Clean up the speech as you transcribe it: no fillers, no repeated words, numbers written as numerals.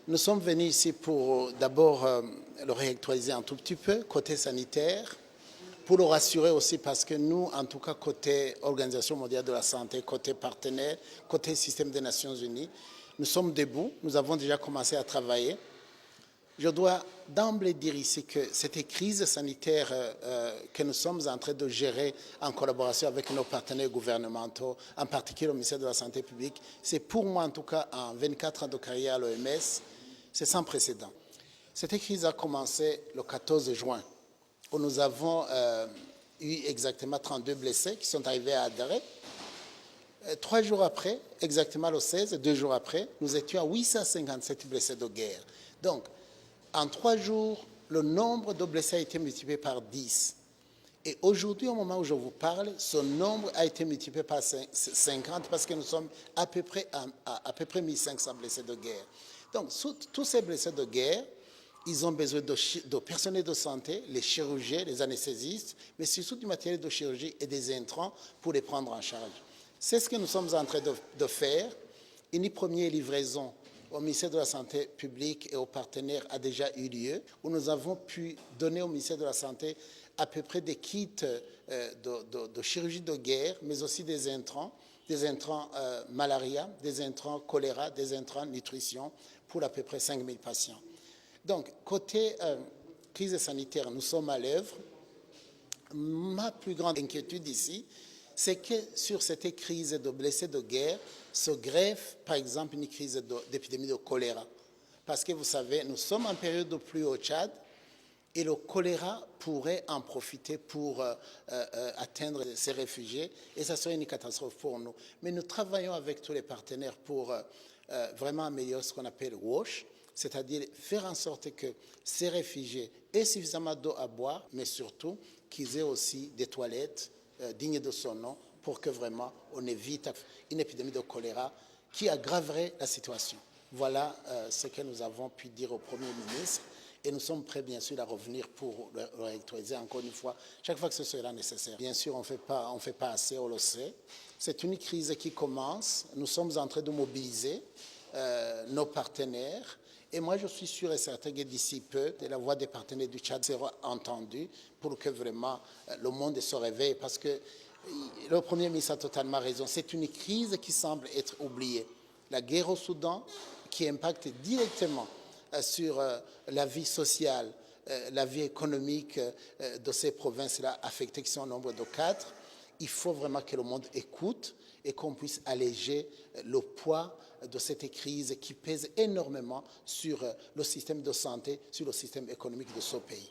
Nous sommes venus ici pour d'abord le réactualiser un tout petit peu, côté sanitaire, pour le rassurer aussi parce que nous, en tout cas côté Organisation mondiale de la santé, côté partenaire, côté système des Nations Unies, nous sommes debout, nous avons déjà commencé à travailler. Je dois d'emblée dire ici que cette crise sanitaire que nous sommes en train de gérer en collaboration avec nos partenaires gouvernementaux, en particulier le ministère de la Santé publique, c'est pour moi en tout cas en 24 ans de carrière à l'OMS, c'est sans précédent. Cette crise a commencé le 14 juin, où nous avons eu exactement 32 blessés qui sont arrivés à Adaré. 3 jours après, exactement le 16, 2 jours après, nous étions à 857 blessés de guerre. Donc, en 3 jours, le nombre de blessés a été multiplié par 10. Et aujourd'hui, au moment où je vous parle, ce nombre a été multiplié par 50 parce que nous sommes à peu près 1500 blessés de guerre. Donc, tous ces blessés de guerre, ils ont besoin de personnel de santé, les chirurgiens, les anesthésistes, mais surtout du matériel de chirurgie et des intrants pour les prendre en charge. C'est ce que nous sommes en train de faire. Une première livraison au ministère de la Santé publique et aux partenaires a déjà eu lieu, où nous avons pu donner au ministère de la Santé à peu près des kits de chirurgie de guerre, mais aussi des intrants malaria, des intrants choléra, des intrants nutrition pour à peu près 5000 patients. Donc, côté crise sanitaire, nous sommes à l'œuvre. Ma plus grande inquiétude ici, c'est que sur cette crise de blessés de guerre se greffe, par exemple, une crise d'épidémie de choléra. Parce que vous savez, nous sommes en période de pluie au Tchad et le choléra pourrait en profiter pour atteindre ces réfugiés et ça serait une catastrophe pour nous. Mais nous travaillons avec tous les partenaires pour vraiment améliorer ce qu'on appelle WASH, c'est-à-dire faire en sorte que ces réfugiés aient suffisamment d'eau à boire, mais surtout qu'ils aient aussi des toilettes dignes de son nom pour que vraiment on évite une épidémie de choléra qui aggraverait la situation. Voilà ce que nous avons pu dire au Premier ministre et nous sommes prêts bien sûr à revenir pour le réactualiser encore une fois, chaque fois que ce sera nécessaire. Bien sûr, on ne fait pas assez, on le sait. C'est une crise qui commence, nous sommes en train de mobiliser nos partenaires. Et moi, je suis sûr et certain que d'ici peu, la voix des partenaires du Tchad sera entendue pour que vraiment le monde se réveille. Parce que le Premier ministre a totalement raison. C'est une crise qui semble être oubliée. La guerre au Soudan, qui impacte directement sur la vie sociale, la vie économique de ces provinces-là affectées, qui sont au nombre de 4. Il faut vraiment que le monde écoute et qu'on puisse alléger le poids de cette crise qui pèse énormément sur le système de santé, sur le système économique de ce pays.